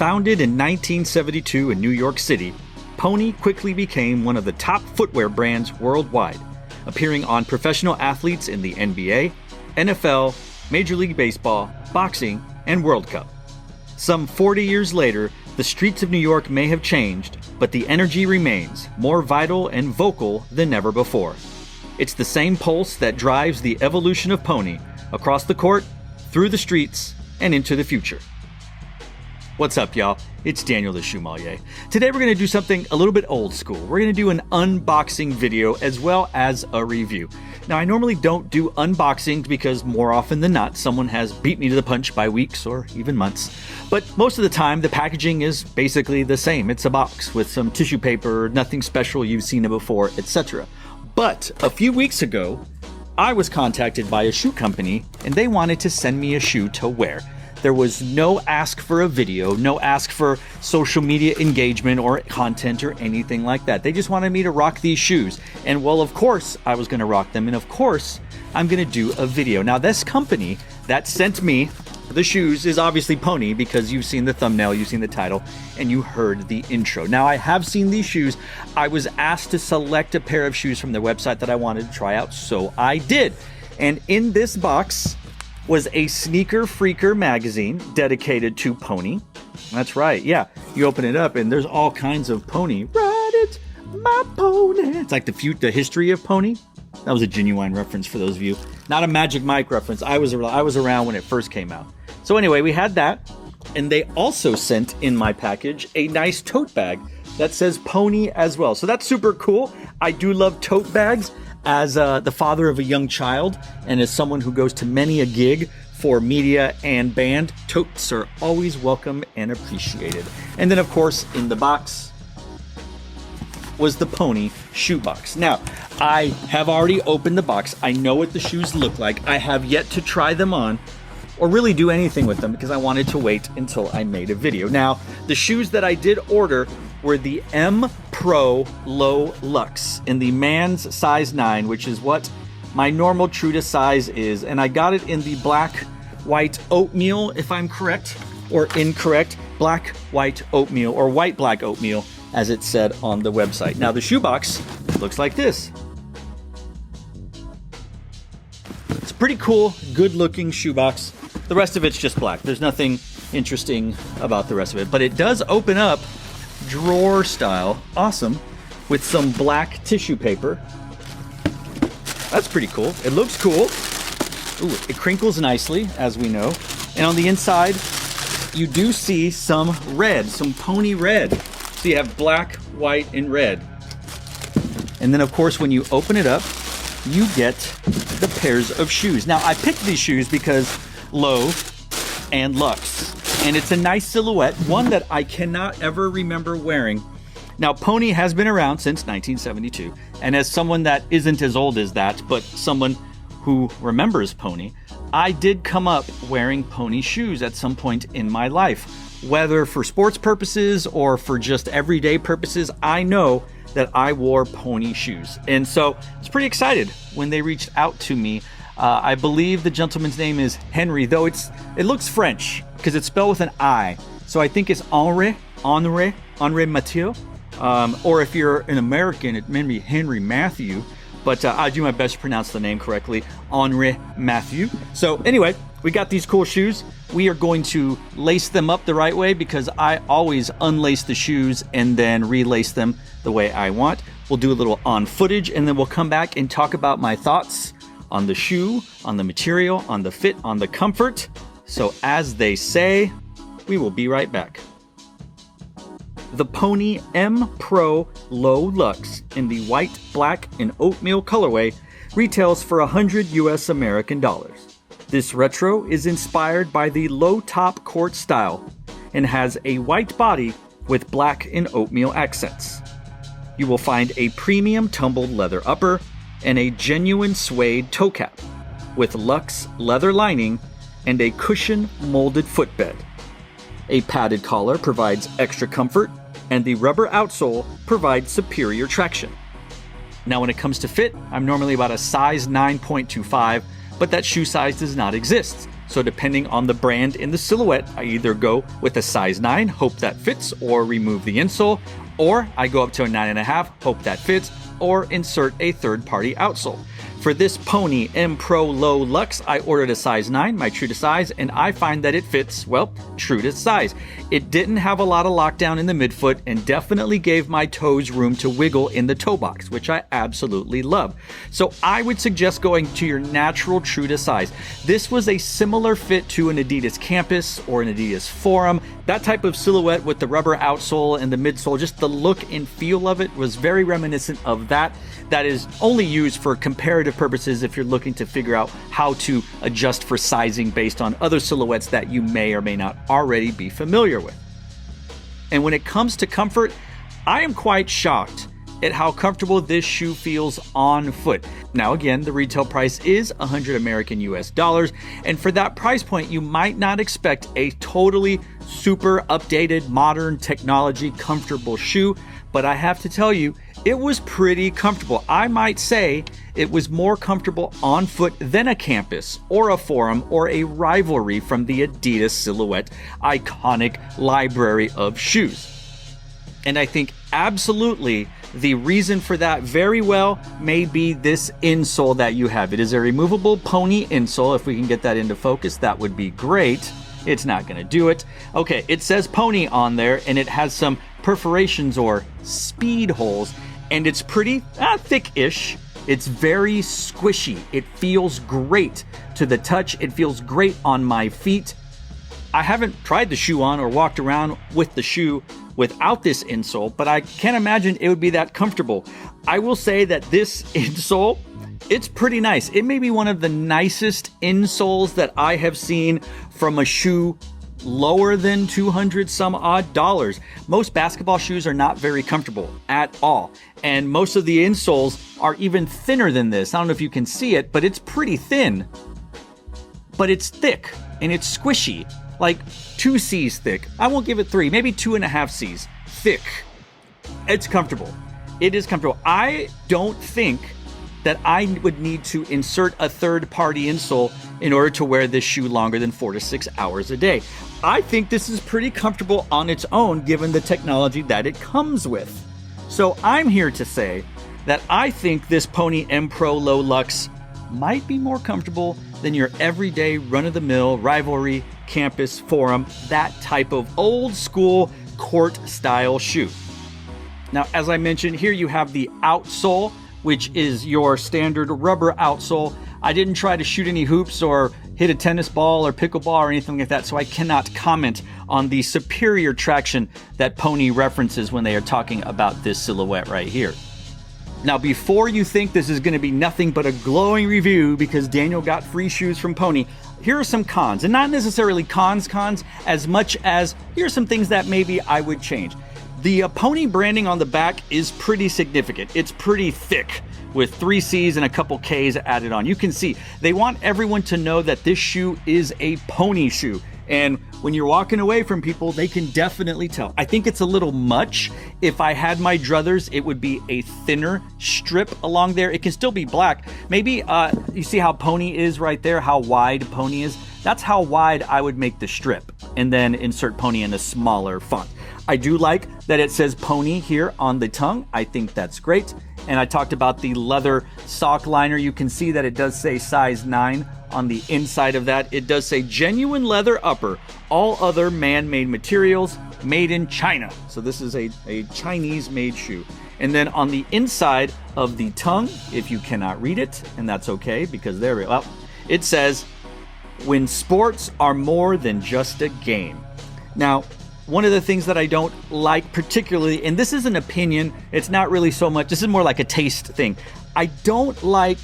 Founded in 1972 in New York City, Pony quickly became one of the top footwear brands worldwide, appearing on professional athletes in the NBA, NFL, Major League Baseball, boxing, and World Cup. Some 40 years later, the streets of New York may have changed, but the energy remains, more vital and vocal than ever before. It's the same pulse that drives the evolution of Pony across the court, through the streets, and into the future. What's up, y'all? It's Daniel the Shoemmelier. Today we're going to do something a little bit old school. We're going to do an unboxing video as well as a review. Now, I normally don't do unboxings because more often than not, someone has beat me to the punch by weeks or even months. But most of the time, the packaging is basically the same. It's a box with some tissue paper, nothing special you've seen it before, etc. But a few weeks ago, I was contacted by a shoe company and they wanted to send me a shoe to wear. There was no ask for a video, no ask for social media engagement or content or anything like that. They just wanted me to rock these shoes. And well, of course, I was going to rock them. And of course, I'm going to do a video. Now, this company that sent me the shoes is obviously Pony, because you've seen the thumbnail, you've seen the title, and you heard the intro. Now, I have seen these shoes. I was asked to select a pair of shoes from their website that I wanted to try out, so I did. And in this box was a Sneaker Freaker magazine dedicated to Pony. That's right, yeah. You open it up and there's all kinds of Pony. Ride it, my pony. It's like the history of Pony. That was a genuine reference for those of you. Not a Magic Mike reference. I was around when it first came out. So anyway, we had that. And they also sent in my package a nice tote bag that says Pony as well. So that's super cool. I do love tote bags. As the father of a young child and as someone who goes to many a gig for media and band, totes are always welcome and appreciated. And then, of course, in the box was the Pony shoe box. Now, I have already opened the box. I know what the shoes look like. I have yet to try them on or really do anything with them because I wanted to wait until I made a video. Now, the shoes that I did order were the M-Pro Low Lux in the man's size 9, which is what my normal true to size is. And I got it in the black, white oatmeal, if I'm correct or incorrect. Black, white oatmeal, or white, black oatmeal, as it said on the website. Now, the shoebox looks like this. It's a pretty cool, good-looking shoebox. The rest of it's just black. There's nothing interesting about the rest of it. But it does open up drawer style, awesome, with some black tissue paper. That's pretty cool. It looks cool. Ooh, it crinkles nicely, as we know. And on the inside, you do see some red, some Pony red. So you have black, white, and red. And then, of course, when you open it up, you get the pairs of shoes. Now, I picked these shoes because Low and Lux. And it's a nice silhouette, one that I cannot ever remember wearing. Now, Pony has been around since 1972, and as someone that isn't as old as that, but someone who remembers Pony, I did come up wearing Pony shoes at some point in my life. Whether for sports purposes or for just everyday purposes, I know that I wore Pony shoes. And so I was pretty excited when they reached out to me. I believe the gentleman's name is Henry, though it looks French because it's spelled with an I. So I think it's Henri Mathieu. Or if you're an American, it may be Henry Matthew. But I do my best to pronounce the name correctly, Henri Mathieu. So anyway, we got these cool shoes. We are going to lace them up the right way because I always unlace the shoes and then relace them the way I want. We'll do a little on footage and then we'll come back and talk about my thoughts on the shoe, on the material, on the fit, on the comfort. So as they say, we will be right back. The Pony M-Pro Low Lux in the white, black, and oatmeal colorway retails for $100 US American dollars. This retro is inspired by the low top court style and has a white body with black and oatmeal accents. You will find a premium tumbled leather upper and a genuine suede toe cap with luxe leather lining and a cushion molded footbed. A padded collar provides extra comfort and the rubber outsole provides superior traction. Now when it comes to fit, I'm normally about a size 9.25, but that shoe size does not exist. So depending on the brand and the silhouette, I either go with a size 9, hope that fits, or remove the insole, or I go up to a 9.5, hope that fits, or insert a third-party outsole. For this PONY M-Pro Low Lux, I ordered a size 9, my true to size, and I find that it fits, well, true to size. It didn't have a lot of lockdown in the midfoot and definitely gave my toes room to wiggle in the toe box, which I absolutely love. So I would suggest going to your natural true to size. This was a similar fit to an Adidas Campus or an Adidas Forum. That type of silhouette with the rubber outsole and the midsole, just the look and feel of it was very reminiscent of that. That is only used for comparative purposes if you're looking to figure out how to adjust for sizing based on other silhouettes that you may or may not already be familiar with. And when it comes to comfort, I am quite shocked at how comfortable this shoe feels on foot. Now again, the retail price is $100 American US dollars, and for that price point, you might not expect a totally super updated, modern technology, comfortable shoe, but I have to tell you, it was pretty comfortable. I might say it was more comfortable on foot than a Campus or a Forum or a Rivalry from the Adidas Silhouette iconic library of shoes. And I think absolutely the reason for that very well may be this insole that you have. It is a removable pony insole. If we can get that into focus, that would be great. It's not going to do it. Okay, it says pony on there, and it has some perforations or speed holes, and it's pretty thick-ish. It's very squishy. It feels great to the touch. It feels great on my feet. I haven't tried the shoe on or walked around with the shoe without this insole, but I can't imagine it would be that comfortable. I will say that this insole, it's pretty nice. It may be one of the nicest insoles that I have seen from a shoe lower than 200 some odd dollars. Most basketball shoes are not very comfortable at all. And most of the insoles are even thinner than this. I don't know if you can see it, but it's pretty thin. But it's thick and it's squishy, like 2 C's thick. I won't give it 3, maybe 2.5 C's thick. It's comfortable. It is comfortable. I don't think that I would need to insert a third-party insole in order to wear this shoe longer than 4 to 6 hours a day. I think this is pretty comfortable on its own given the technology that it comes with. So I'm here to say that I think this PONY M-Pro Low Lux might be more comfortable than your everyday run-of-the-mill Rivalry, Campus, Forum, that type of old-school court-style shoe. Now, as I mentioned, here you have the outsole, which is your standard rubber outsole. I didn't try to shoot any hoops or hit a tennis ball or pickleball or anything like that, so I cannot comment on the superior traction that Pony references when they are talking about this silhouette right here. Now, before you think this is going to be nothing but a glowing review because Daniel got free shoes from Pony, here are some cons, and not necessarily cons as much as here are some things that maybe I would change. The Pony branding on the back is pretty significant. It's pretty thick with 3 C's and a couple K's added on. You can see they want everyone to know that this shoe is a Pony shoe. And when you're walking away from people, they can definitely tell. I think it's a little much. If I had my druthers, it would be a thinner strip along there. It can still be black. Maybe you see how Pony is right there, how wide Pony is? That's how wide I would make the strip and then insert Pony in a smaller font. I do like that it says Pony here on the tongue. I think that's great. And I talked about the leather sock liner. You can see that it does say size 9 on the inside of that. It does say genuine leather upper, all other man-made materials, made in China. So this is a Chinese-made shoe. And then on the inside of the tongue, if you cannot read it, and that's okay because there we go, it says, when sports are more than just a game. Now, one of the things that I don't like particularly, and this is an opinion, it's not really so much, this is more like a taste thing. I don't like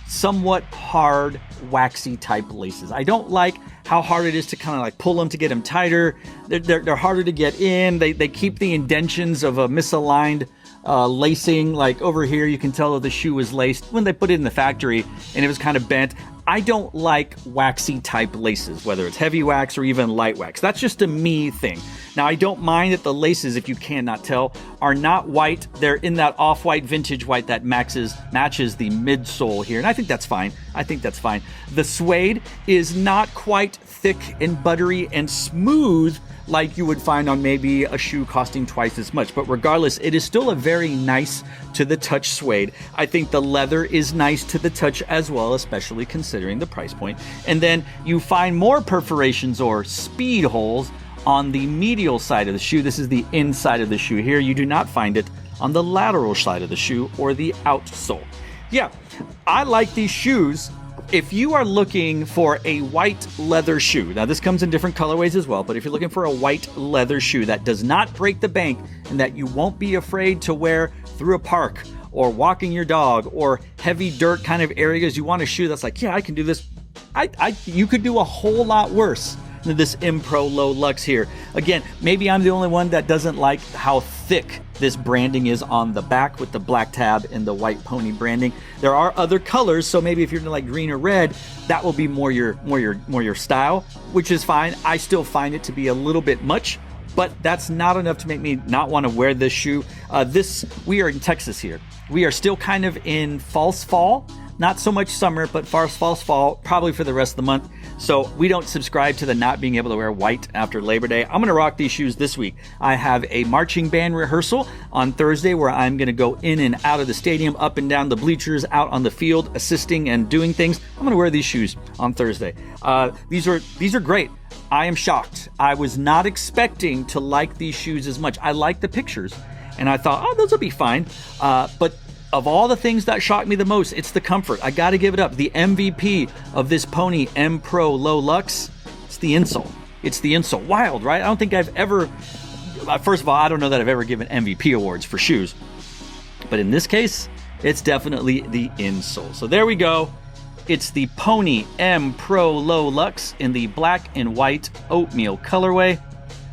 somewhat hard, waxy type laces. I don't like how hard it is to kind of like pull them to get them tighter. They're harder to get in. They keep the indentions of a misaligned lacing. Like over here, you can tell that the shoe was laced when they put it in the factory and it was kind of bent. I don't like waxy type laces, whether it's heavy wax or even light wax. That's just a me thing. Now, I don't mind that the laces, if you cannot tell, are not white. They're in that off-white vintage white that matches the midsole here, and I think that's fine. The suede is not quite thick and buttery and smooth like you would find on maybe a shoe costing twice as much. But regardless, it is still a very nice to the touch suede. I think the leather is nice to the touch as well, especially considering the price point. And then you find more perforations or speed holes on the medial side of the shoe. This is the inside of the shoe here. You do not find it on the lateral side of the shoe or the outsole. Yeah, I like these shoes. If you are looking for a white leather shoe, now this comes in different colorways as well, but if you're looking for a white leather shoe that does not break the bank and that you won't be afraid to wear through a park or walking your dog or heavy dirt kind of areas, you want a shoe that's like, yeah, I can do this. You could do a whole lot worse than this M-Pro Low Lux here. Again, maybe I'm the only one that doesn't like how thick this branding is on the back with the black tab and the white pony branding. There are other colors, so maybe if you're into like green or red, that will be more your style, which is fine. I still find it to be a little bit much, but that's not enough to make me not want to wear this shoe. We are in Texas here. We are still kind of in false fall. Not so much summer, but false fall, probably for the rest of the month. So we don't subscribe to the not being able to wear white after Labor Day. I'm going to rock these shoes this week. I have a marching band rehearsal on Thursday where I'm going to go in and out of the stadium, up and down the bleachers, out on the field, assisting and doing things. I'm going to wear these shoes on Thursday. These are great. I am shocked. I was not expecting to like these shoes as much. I like the pictures, and I thought, oh, those will be fine. But of all the things that shocked me the most, it's the comfort. I got to give it up. The MVP of this PONY M-Pro Low Lux, it's the insole. It's the insole. Wild, right? I don't think I've ever, first of all, I don't know that I've ever given MVP awards for shoes. But in this case, it's definitely the insole. So there we go. It's the PONY M-Pro Low Lux in the black and white oatmeal colorway,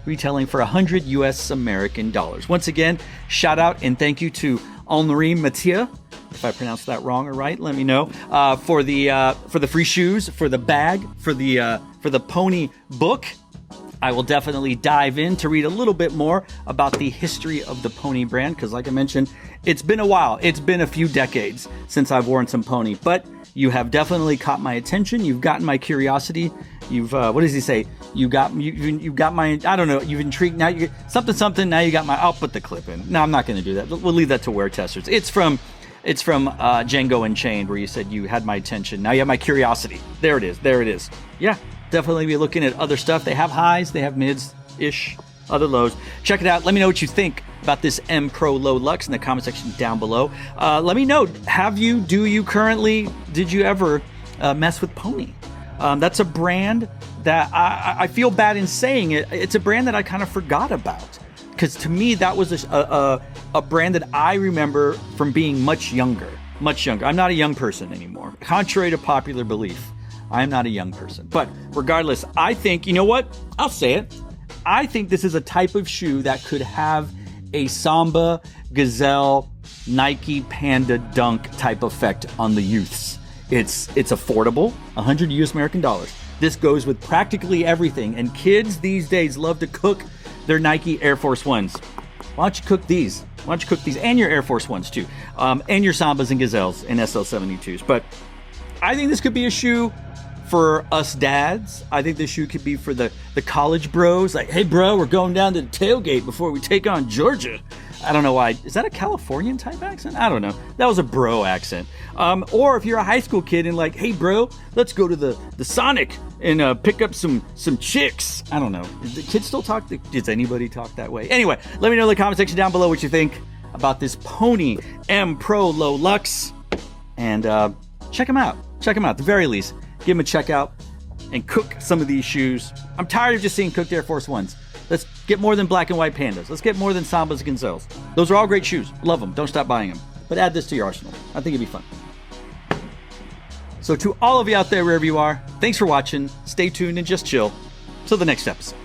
retailing for $100 US American dollars. Once again, shout out and thank you to Henri Mathieu, if I pronounced that wrong or right, let me know, for the free shoes, for the bag, for the pony book. I will definitely dive in to read a little bit more about the history of the pony brand, because like I mentioned, it's been a while. It's been a few decades since I've worn some pony, but you have definitely caught my attention. You've gotten my curiosity. You've what does he say? You got my, I don't know, you've intrigued. Now you get something. Now you got my, I'll put the clip in. No, I'm not going to do that. We'll leave that to wear testers. It's from Django Unchained, where you said you had my attention. Now you have my curiosity. There it is. Yeah, definitely be looking at other stuff. They have highs, they have mids-ish, other lows. Check it out. Let me know what you think about this M-Pro Low Lux in the comment section down below. Let me know, did you ever mess with Pony? That's a brand that I feel bad in saying it. It's a brand that I kind of forgot about, because to me that was a brand that I remember from being much younger. I'm not a young person anymore. Contrary to popular belief, I am not a young person. But regardless, I think, you know what? I'll say it. I think this is a type of shoe that could have a Samba, Gazelle, Nike, Panda, Dunk type effect on the youths. It's affordable, $100 US American dollars. This goes with practically everything, and kids these days love to cook their Nike Air Force Ones. Why don't you cook these? And your Air Force Ones too, and your Sambas and Gazelles and SL72s. But I think this could be a shoe for us dads. I think this shoe could be for the college bros. Like, hey bro, we're going down to the tailgate before we take on Georgia. I don't know why. Is that a Californian type accent? I don't know. That was a bro accent. Or if you're a high school kid and like, hey bro, let's go to the Sonic and pick up some chicks. I don't know. Do kids still talk? Does anybody talk that way? Anyway, let me know in the comment section down below what you think about this PONY M-Pro Low Lux. And check them out. At the very least, give them a check out and cook some of these shoes. I'm tired of just seeing cooked Air Force Ones. Let's get more than black and white Pandas. Let's get more than Sambas and Gazelles. Those are all great shoes. Love them. Don't stop buying them. But add this to your arsenal. I think it'd be fun. So to all of you out there, wherever you are, thanks for watching. Stay tuned and just chill. Till the next episode.